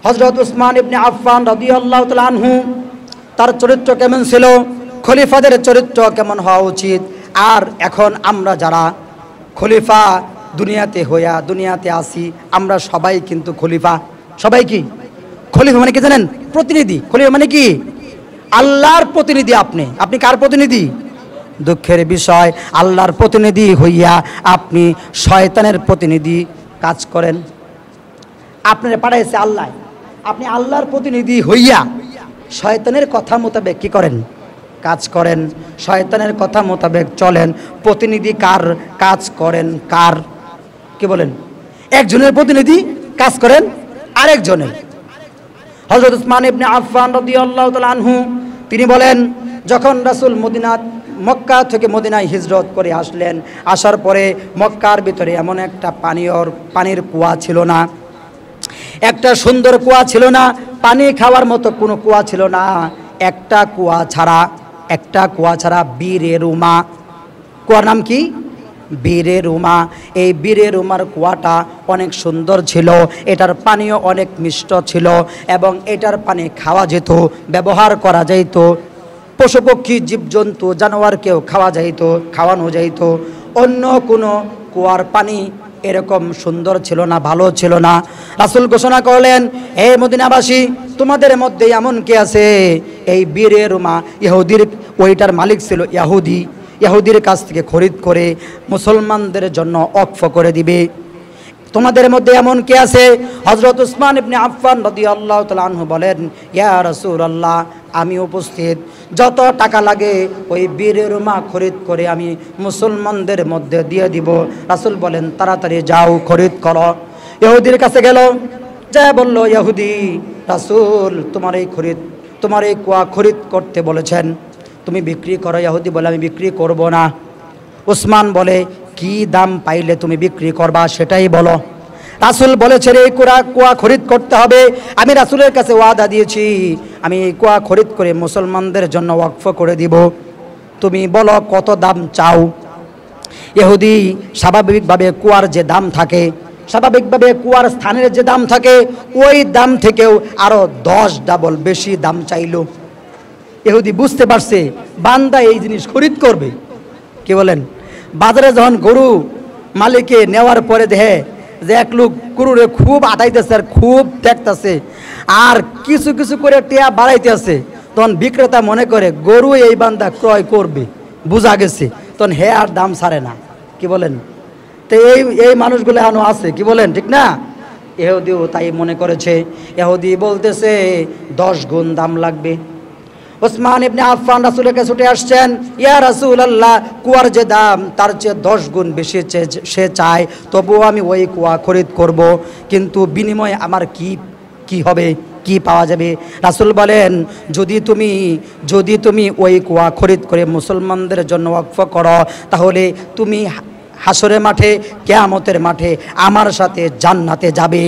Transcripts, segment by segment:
হযরত উসমান ইবনে আফফান রাদিয়াল্লাহু তাআলা আনহু তার চরিত্র কেমন ছিল, খলিফাদের চরিত্র কেমন হওয়া উচিত। আর এখন আমরা যারা খলিফা দুনিয়াতে আসি, আমরা সবাই কিন্তু খলিফা। সবাই কি খলিফা? মানে কি জানেন? প্রতিনিধি। খলিফা মানে কি? আল্লাহর প্রতিনিধি। আপনি কার প্রতিনিধি? দুঃখের বিষয়, আল্লাহর প্রতিনিধি হইয়া আপনি শয়তানের প্রতিনিধি কাজ করেন। আপনারা পাঠাইছে আল্লাহ, আপনি আল্লাহর প্রতিনিধি হইয়া শয়তানের কথা মোতাবেক কি করেন? কাজ করেন। শয়তানের কথা মোতাবেক চলেন। প্রতিনিধি কার? কাজ করেন কার? কি বলেন? একজনের প্রতিনিধি কাজ করেন আরেকজনের। হযরত উসমান ইবনে আফফান রাদিয়াল্লাহু তাআলা আনহু তিনি বলেন, যখন রাসূল মক্কা থেকে মদিনায় হিজরত করে আসলেন, আসার পরে মক্কার ভিতরে এমন একটা পানির কুয়া ছিল না, একটা সুন্দর কুয়া ছিল না, পানি খাওয়ার মতো কোনো কুয়া ছিল না। একটা কুয়া ছাড়া বীরে রুমা। কুয়ার নাম কি? বীরে রুমা। এই বীরে রুমার কুয়াটা অনেক সুন্দর ছিল, এটার পানিও অনেক মিষ্ট ছিল এবং এটার পানি খাওয়া যেত, ব্যবহার করা যাইত, পশু পক্ষী জীবজন্তু জানোয়ারকেও খাওয়ানো যাইত। অন্য কোনো কুয়ার পানি এরকম সুন্দর ছিল না, ভালো ছিল না। রাসূল ঘোষণা করলেন, হে মদিনাবাসী, তোমাদের মধ্যে এমন কে আছে এই বীরে রুমা ইহুদির, ওইটার মালিক ছিল ইহুদির কাছ থেকে খরিদ করে মুসলমানদের জন্য ওয়াকফ করে দিবে। তোমাদের মধ্যে এমন কে আছে? হযরত উসমান ইবনে আফফান রাদিয়াল্লাহু তাআলা আনহু বলেন, ইয়া রাসূলুল্লাহ, আমি উপস্থিত। যত টাকা লাগে ওই বীরে রুমা খরিদ করে আমি মুসলমানদের মধ্যে দিয়ে দিব। রাসূল বলেন, তাড়াতাড়ি যাও, খরিদ করো। ইহুদির কাছে গেল, যা বলল, ইহুদি, রাসূল তোমার এই কুয়া খরিদ করতে বলেছেন, তুমি বিক্রি করো। ইহুদি বলে, আমি বিক্রি করব না। উসমান বলে, কি দাম পাইলে তুমি বিক্রি করবা সেটাই বলো। রাসূল বলেছেন, এই কুয়া খরিদ করতে হবে। আমি রাসূলের কাছে ওয়াদা দিয়েছি, আমি এই কুয়া খরিদ করে মুসলমানদের জন্য ওয়াকফ করে দিব। তুমি বলো কত দাম চাও। ইহুদি স্বাভাবিকভাবে কুয়ার যে দাম থাকে, স্বাভাবিকভাবে কুয়ার স্থানের যে দাম থাকে, ওই দাম থেকেও আরো 10 ডাবল বেশি দাম চাইল। ইহুদি বুঝতে পারছে বান্দা এই জিনিস খরিদ করবে। কি বলেন? বাজারে যখন গরু মালিকে নেওয়ার পরে দেখে যে এক লোক গরুরে খুব আটাইতেছে আর খুব দেখতেছে আর কিছু কিছু করে টিয়া বাড়াইতেছে, তখন বিক্রেতা মনে করে গরু এই বান্দা ক্রয় করবে, বোঝা গেছে, তখন হে আর দাম ছাড়ে না। কি বলেন? তো এই মানুষগুলো এখনো আছে। কি বলেন? ঠিক না? ইহুদিও তাই মনে করেছে। ইহুদি বলতেছে 10 গুণ দাম লাগবে। উসমান ইবনে আফফান রাসূলের কাছে ছুটে আসছেন, ইয়া রাসূলুল্লাহ, কুয়ার যে দাম তার চেয়ে 10 গুণ বেশি সে চায়, তবুও আমি ওই কুয়া খরিদ করব, কিন্তু বিনিময়ে আমার কি হবে, কি পাওয়া যাবে? রাসূল বলেন, যদি তুমি ওই কুয়া খরিদ করে মুসলমানদের জন্য ওয়াকফ করো, তাহলে তুমি হাসরের মাঠে, কিয়ামতের মাঠে আমার সাথে জান্নাতে যাবে।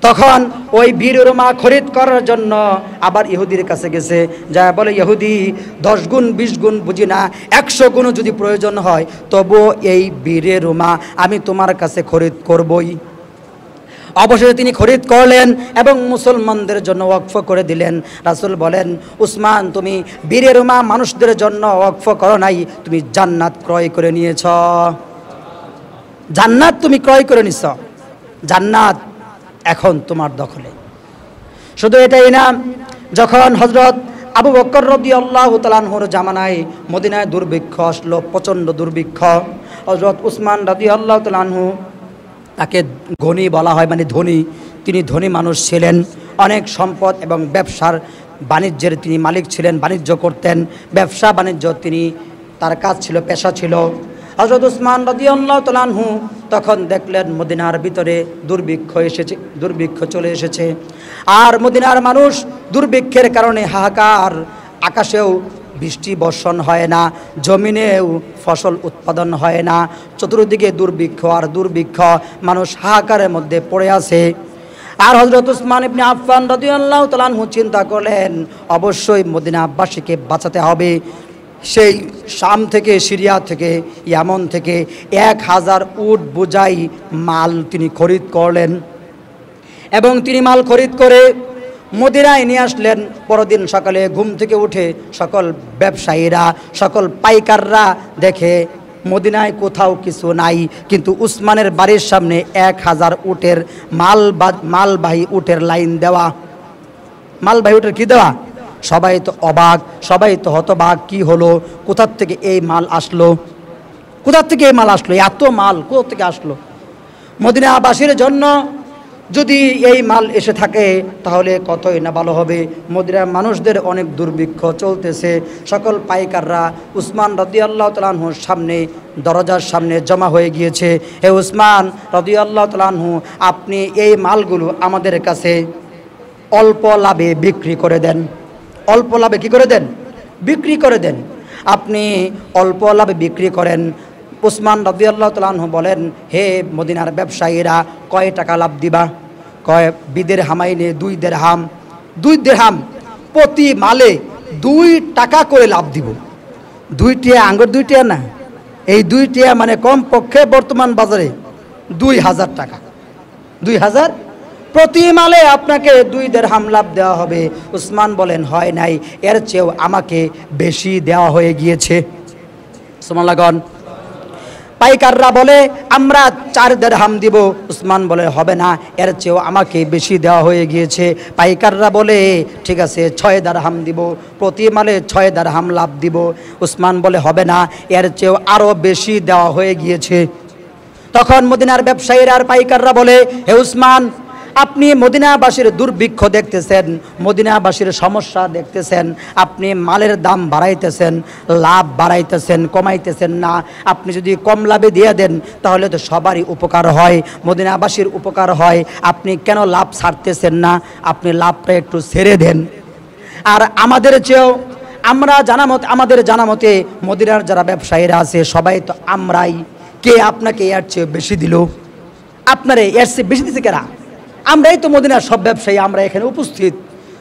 তখন ওই বীরে রুমা খরিদ করার জন্য আবার ইহুদির কাছে গেছে, যা বলে, ইহুদি, 10 গুণ 20 গুণ বুঝি না, 100 গুণও যদি প্রয়োজন হয় তবুও এই বীরে রুমা আমি তোমার কাছে খরিদ করবই। অবশেষে তিনি খরিদ করলেন এবং মুসলমানদের জন্য ওয়াকফ করে দিলেন। রাসূল বলেন, উসমান, তুমি বীরে রুমা মানুষদের জন্য ওয়াকফ করো নাই, তুমি জান্নাত ক্রয় করে নিয়েছ। জান্নাত তুমি ক্রয় করে নিছ, জান্নাত এখন তোমার দখলে। শুধু এটাই না, যখন হযরত আবু বকর রাদিয়াল্লাহু তাআলা আনহুর জামানায় মদিনায় দুর্ভিক্ষ আসলো, প্রচণ্ড দুর্ভিক্ষ, হযরত উসমান রাদিয়াল্লাহু তাআলা আনহু, তাকে ধনী বলা হয়, মানে ধনী, তিনি ধনী মানুষ ছিলেন, অনেক সম্পদ এবং ব্যবসার বাণিজ্যের তিনি মালিক ছিলেন, বাণিজ্য করতেন, ব্যবসা বাণিজ্য তিনি তার কাজ ছিল, পেশা ছিল। হযরত উসমান রাদিয়াল্লাহু তাআলা আনহু তখন দেখলেন মদিনার ভিতরে দুর্ভিক্ষ চলে এসেছে, আর মদিনার মানুষ দুর্ভিক্ষের কারণে হাহাকার, আকাশেও বৃষ্টি বর্ষণ হয় না, জমিনেও ফসল উৎপাদন হয় না, চতুর্দিকে দুর্ভিক্ষ আর দুর্ভিক্ষ, মানুষ হাহাকারের মধ্যে পড়ে আছে। আর হযরত উসমান ইবনে আফফান রাদিয়াল্লাহু তাআলা আনহু চিন্তা করলেন, অবশ্যই মদিনাবাসীকে বাঁচাতে হবে। সেই শাম থেকে, সিরিয়া থেকে, ইয়ামন থেকে 1000 উট বোঝাই মাল তিনি খরিদ করলেন এবং তিনি মাল খরিদ করে মদিনায় নিয়ে আসলেন। পরদিন সকালে ঘুম থেকে উঠে সকল ব্যবসায়ীরা, সকল পাইকাররা দেখে মদিনায় কোথাও কিছু নাই, কিন্তু উসমানের বাড়ির সামনে 1000 উটের মালবাহী উটের লাইন দেওয়া। মালবাহী উটের কি দেওয়া? সবাই তো অবাক, সবাই তো হতবাক, কি হলো, কোথার থেকে এই মাল আসলো, কোথার থেকে এই মাল আসলো, এত মাল কোথা থেকে আসলো? মদিনাবাসীর জন্য যদি এই মাল এসে থাকে তাহলে কতই না ভালো হবে। মদিনার মানুষদের অনেক দুর্ভিক্ষ চলতেছে। সকল পাইকাররা উসমান রাদিয়াল্লাহু তাআলা আনহুর সামনে, দরজার সামনে জমা হয়ে গিয়েছে। হে উসমান রাদিয়াল্লাহু তাআলা আনহু, আপনি এই মালগুলো আমাদের কাছে অল্প লাভে বিক্রি করে দেন। অল্প লাভে কি করে দেন? বিক্রি করে দেন। আপনি অল্প লাভে বিক্রি করেন। উসমান রাদিয়াল্লাহু তাআলা আনহু বলেন, হে মদিনার ব্যবসায়ীরা, কয় টাকা লাভ দিবা? কয় বিদের হামাইনে 2 দিরহাম। 2 দিরহাম প্রতি মালে 2 টাকা করে লাভ দিব। 2 টিয়া আঙ্গুর 2 টিয়া না, এই 2 টিয়া মানে কম পক্ষে বর্তমান বাজারে 2000 টাকা। 2000 প্রতি মালে আপনাকে 2 দিরহাম লাভ দেওয়া হবে। উসমান বলেন, হয় নাই, এর চেয়েও আমাকে বেশি দেওয়া হয়ে গিয়েছে। সুবহানাল্লাহ। পাইকাররা বলে, আমরা 4 দিরহাম দিব। উসমান বলে, হবে না, এর চেয়েও আমাকে বেশি দেওয়া হয়ে গিয়েছে। পাইকাররা বলে, ঠিক আছে 6 দিরহাম দিব, প্রতি মালে 6 দিরহাম লাভ দিব। উসমান বলে, হবে না, এর চেয়েও আরও বেশি দেওয়া হয়ে গিয়েছে। তখন মদিনার ব্যবসায়ীরা আর পাইকাররা বলে, হে উসমান, আপনি মদিনাবাসীর দুর্ভিক্ষ দেখতেছেন, মদিনাবাসীর সমস্যা দেখতেছেন, আপনি মালের দাম বাড়াইতেছেন, লাভ বাড়াইতেছেন, কমাইতেছেন না। আপনি যদি কম লাভে দিয়ে দেন তাহলে তো সবারই উপকার হয়, মদিনাবাসীর উপকার হয়। আপনি কেন লাভ ছাড়তেছেন না? আপনি লাভটা একটু ছেড়ে দেন। আর আমাদের চেয়েও আমাদের জানামতে মদিনার যারা ব্যবসায়ীরা আছে সবাই তো আমরাই, কে আপনাকে এর চেয়ে বেশি দিল? আপনারে এর চেয়ে বেশি দিচ্ছে কারা? আমরাই তো মদিনার সব ব্যবসায়ী, আমরা এখানে উপস্থিত।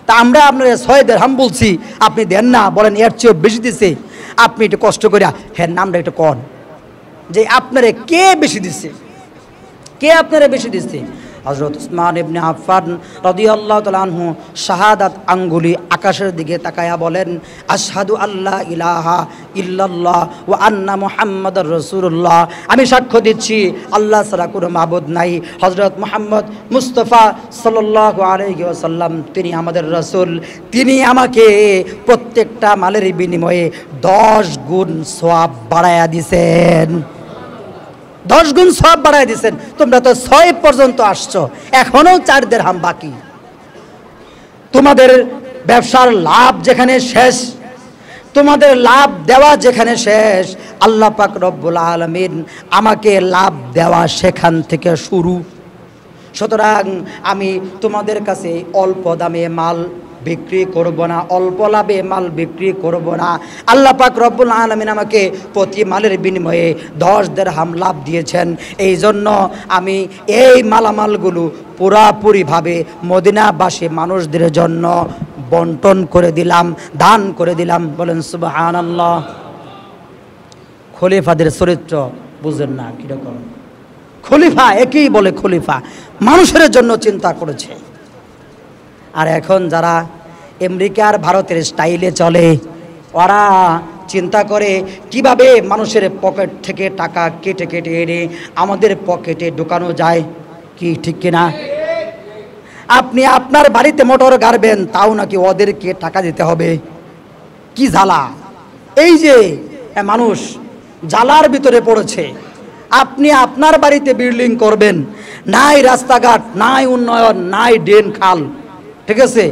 তা আমরা আপনার 6 দিরহাম বলছি, আপনি দেন না, বলেন এর চেয়েও বেশি দিছে। আপনি একটু কষ্ট করে হ্যাঁ নামটা একটু কন যে আপনারে কে বেশি দিচ্ছে, কে আপনারে বেশি দিচ্ছে? হযরত উসমান ইবনে আফফান রাদিয়াল্লাহু তাআলা আনহু শাহাদাত আঙ্গুলি আকাশের দিকে তাকায়া বলেন, আশহাদু আল্লা ইলাহা ইল্লাল্লাহ ওয়া আন্না মুহাম্মাদুর রাসূলুল্লাহ। আমি সাক্ষ্য দিচ্ছি আল্লাহ ছাড়া কোনো মাবুদ নাই, হযরত মুহাম্মদ মুস্তাফা সাল্লাল্লাহু আলাইহি ওয়াসাল্লাম তিনি আমাদের রাসূল। তিনি আমাকে প্রত্যেকটা মালের বিনিময়ে 10 গুণ সওয়াব বাড়ায়া দিয়েছেন। 10 গুণ সওয়াব বাড়ায় দিয়েছেন। তোমরা তো 6 পর্যন্ত আসছো, এখনো 4 দিরহাম বাকি। তোমাদের ব্যবসার লাভ যেখানে শেষ, তোমাদের লাভ দেওয়া যেখানে শেষ, আল্লাহ পাক রব্বুল আলামিন আমাকে লাভ দেওয়া সেখান থেকে শুরু। সুতরাং আমি তোমাদের কাছে অল্প দামে মাল বিক্রি করব না, অল্প লাভে মাল বিক্রি করব না। আল্লাহ পাক রব্বুল আলামিন আমাকে প্রতি মালের বিনিময়ে 10 দিরহাম লাভ দিয়েছেন। এই জন্য আমি এই মালামালগুলো পুরাপুরিভাবে মদিনাবাসী মানুষদের জন্য বন্টন করে দিলাম, দান করে দিলাম। বলেন সুবহানাল্লাহ। খলিফাদের চরিত্র বুঝেন না কীরকম? খলিফা একেই বলে খলিফা, মানুষের জন্য চিন্তা করেছে। আর এখন যারা আমেরিকার ভারতের স্টাইলে চলে, ওরা চিন্তা করে কিভাবে মানুষের পকেট থেকে টাকা কেটে কেটে এনে আমাদের পকেটে ঢোকানো যায়। কি ঠিক কিনা? আপনি আপনার বাড়িতে মোটর গাড়বেন, তাও নাকি ওদেরকে টাকা দিতে হবে। কি জ্বালা! এই যে মানুষ জ্বালার ভিতরে পড়েছে। আপনি আপনার বাড়িতে বিল্ডিং করবেন, নাই রাস্তাঘাট, নাই উন্নয়ন, নাই ড্রেন খাল, ঠিক আছে,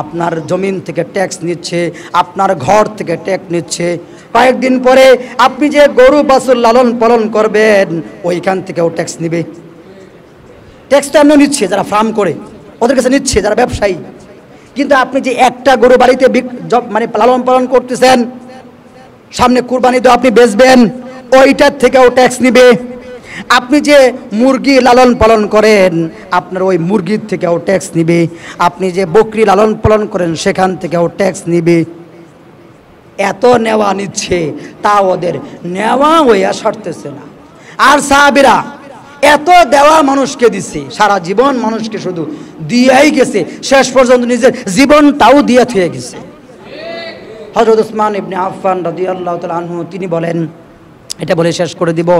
আপনার জমিন থেকে ট্যাক্স নিচ্ছে, আপনার ঘর থেকে ট্যাক্স নিচ্ছে। কয়েকদিন পরে আপনি যে গরু বাছুর লালন পালন করবেন ওইখান থেকেও ট্যাক্স নিবে। ট্যাক্সটা এমন নিচ্ছে যারা ফার্ম করে, ওদের কাছে নিচ্ছে যারা ব্যবসায়ী। কিন্তু আপনি যে একটা গরু বাড়িতে মানে লালন পালন করতেছেন, সামনে কুরবানি তো আপনি বেচবেন, ওইটার থেকেও ট্যাক্স নিবে। আপনি যে মুরগি লালন পালন করেন আপনার ওই মুরগির থেকেও ট্যাক্স নিবে। আপনি যে বকরি লালন পালন করেন সেখান থেকেও ট্যাক্স নিবে। এত নেওয়া নিচ্ছে, তা ওদের নেওয়া হইয়া সারতেছে না। আর সাহাবীরা এত দেওয়া মানুষকে দিছে, সারা জীবন মানুষকে শুধু দিয়েই গেছে, শেষ পর্যন্ত নিজের জীবনটাও দিয়ে থুয়ে গেছে। হযরত উসমান ইবনে আফফান রাদিয়াল্লাহু তাআলা আনহু তিনি বলেন, এটা বলে শেষ করে দিব।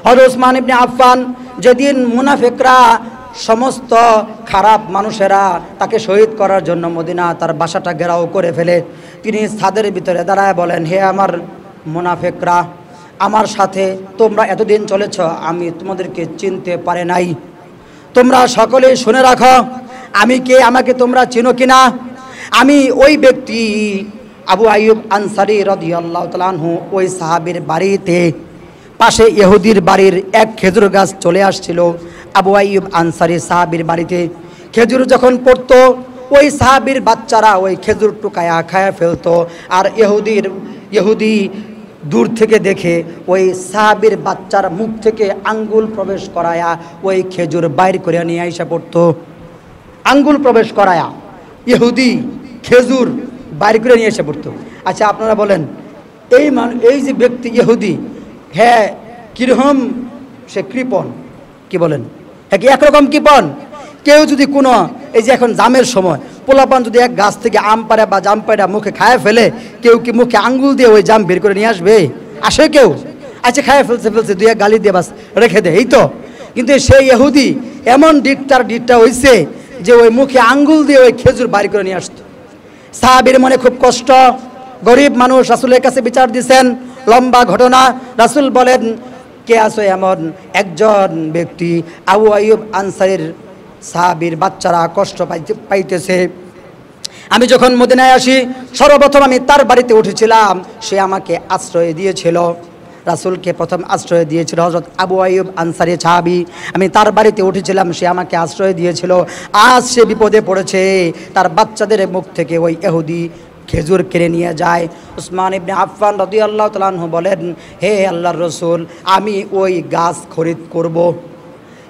হযরত উসমান ইবনে আফফান যেদিন মুনাফিকরা সমস্ত খারাপ মানুষেরা তাকে শহীদ করার জন্য মদিনা তার বাসাটা ঘেরাও করে ফেলে, তিনি ছাদের ভিতরে দাঁড়ায় বলেন, হে আমার মুনাফিকরা, আমার সাথে তোমরা এতদিন চলেছ, আমি তোমাদেরকে চিনতে পারে নাই। তোমরা সকলেই শুনে রাখো, আমি কে, আমাকে তোমরা চিনো কিনা? আমি ওই ব্যক্তি আবু আইয়ুব আনসারী রাদিয়াল্লাহু তাআলা আনহু, ওই সাহাবীর বাড়িতে পাশে ইহুদির বাড়ির এক খেজুর গাছ চলে আসছিল। আবু আইয়ুব আনসারী সাহাবীর বাড়িতে খেজুর যখন পড়তো, ওই সাহাবীর বাচ্চারা ওই খেজুর টুকায়া খায়া ফেলতো, আর ইহুদি দূর থেকে দেখে ওই সাহাবীর বাচ্চার মুখ থেকে আঙ্গুল প্রবেশ করায়া ওই খেজুর বাইর করে নিয়ে আইসা পড়তো। আঙ্গুল প্রবেশ করায়া ইহুদি খেজুর বাইর করে নিয়ে এসে পড়তো। আচ্ছা আপনারা বলেন, এই যে ব্যক্তি ইহুদি, হ্যাঁ কীরকম সে কৃপণ? কি বলেন, হ্যাঁ কি একরকম কৃপণ? কেউ যদি কোনো, এই যে এখন জামের সময়, পোলাপান যদি এক গাছ থেকে আম পাড়া বা জাম পাড়া মুখে খায় ফেলে, কেউ কি মুখে আঙ্গুল দিয়ে ওই জাম বের করে নিয়ে আসবে? আসে কেউ? আচ্ছা খায় ফেলছে দুই এক গালি দিয়ে বাস রেখে দেয়, এই তো। কিন্তু সেই ইহুদি এমন ডিটটা হয়েছে যে ওই মুখে আঙ্গুল দিয়ে ওই খেজুর বাইর করে নিয়ে আসতো। সাহাবীর মনে খুব কষ্ট, গরিব মানুষ, রাসূলের কাছে বিচার দিয়েছেন, লম্বা ঘটনা। রাসূল বলেন, কে আছো এমন একজন ব্যক্তি, আবু আইয়ুব আনসারীর সাহাবীর বাচ্চারা কষ্ট পাইতেছে। আমি যখন মদিনায় আসি সর্বপ্রথম আমি তার বাড়িতে উঠেছিলাম, সে আমাকে আশ্রয় দিয়েছিল। রাসূলকে প্রথম আশ্রয় দিয়েছিল হযরত আবু আইয়ুব আনসারী সাহাবী। আমি তার বাড়িতে উঠেছিলাম, সে আমাকে আশ্রয় দিয়েছিল। আজ সে বিপদে পড়েছে, তার বাচ্চাদের মুখ থেকে ওই ইহুদি খেজুর কেড়ে নিয়ে যায়। উসমান ইবনে আফফান রাদিয়াল্লাহু তাআলা আনহু বলেন, হে আল্লাহর রাসূল, আমি ওই গাছ খরিদ করব।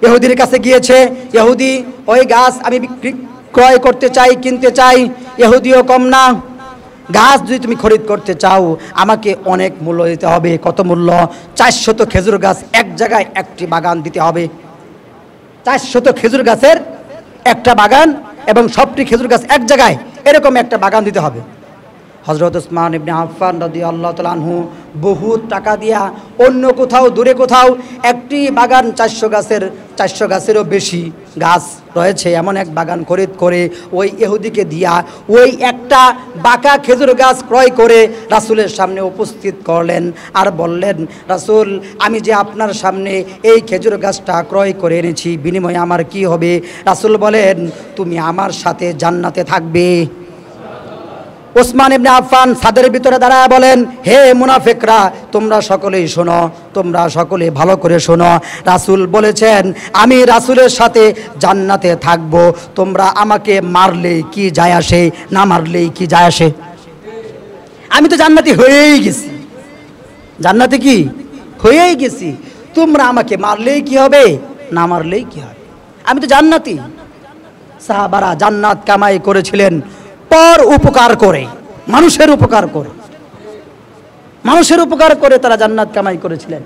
ইহুদির কাছে গিয়েছে, ইহুদি ওই গাছ আমি ক্রয় করতে চাই, কিনতে চাই। ইহুদিও কম না, গাছ যদি তুমি খরিদ করতে চাও আমাকে অনেক মূল্য দিতে হবে। কত মূল্য? 400 খেজুর গাছ এক জায়গায় একটি বাগান দিতে হবে। 400 খেজুর গাছের একটা বাগান এবং সবটি খেজুর গাছ এক জায়গায়, এরকম একটা বাগান দিতে হবে। হযরত উসমান ইবনে আফফান রাদিয়াল্লাহু তাআলা আনহু বহুত টাকা দিয়া অন্য কোথাও, দূরে কোথাও একটি বাগান 400 গাছেরও বেশি গাছ রয়েছে এমন এক বাগান খরিদ করে ওই ইহুদিকে দিয়া ওই একটা বাঁকা খেজুর গাছ ক্রয় করে রাসূলের সামনে উপস্থিত করলেন আর বললেন, রাসূল, আমি যে আপনার সামনে এই খেজুর গাছটা ক্রয় করে এনেছি, বিনিময়ে আমার কি হবে? রাসূল বলেন, তুমি আমার সাথে জান্নাতে থাকবে। উসমান ইবনে আফফান ছাদের ভিতরে দাঁড়ায় বলেন, হে মুনাফিকরা, তোমরা সকলেই শোনো, তোমরা সকলে ভালো করে শোনো। রাসূল বলেছেন, আমি রাসূলের সাথে জান্নাতে থাকব। তোমরা আমাকে মারলেই কি যায় আসে, না মারলেই কি যায় আসে? আমি তো জান্নাতি হয়েই গেছি, জান্নাতে কি হয়েই গেছি। তোমরা আমাকে মারলেই কি হবে, না মারলেই কি হবে? আমি তো জান্নাতি। সাহাবারা জান্নাত কামাই করেছিলেন পর উপকার করে, মানুষের উপকার করে, মানুষের উপকার করে তারা জান্নাত কামাই করেছিলেন।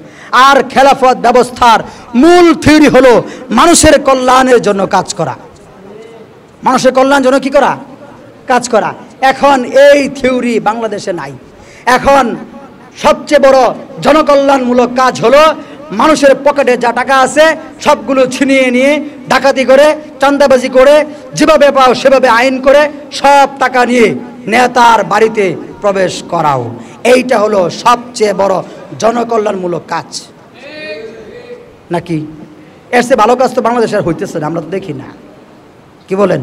আর খেলাফত ব্যবস্থার মূল থিওরি হলো মানুষের কল্যাণের জন্য কাজ করা, মানুষের কল্যাণের জন্য কি করা? কাজ করা। এখন এই থিওরি বাংলাদেশে নাই। এখন সবচেয়ে বড় জনকল্যাণমূলক কাজ হলো মানুষের পকেটে যা টাকা আছে সবগুলো ছিনিয়ে নিয়ে ডাকাতি করে, চাঁদাবাজি করে, যেভাবে পাও সেভাবে আইন করে সব টাকা নিয়ে নেতার বাড়িতে প্রবেশ করাও। এইটা হলো সবচেয়ে বড় জনকল্যাণমূলক কাজ। নাকি এর চেয়ে ভালো কাজ তো বাংলাদেশের হইতেছে না, আমরা তো দেখি না। কি বলেন?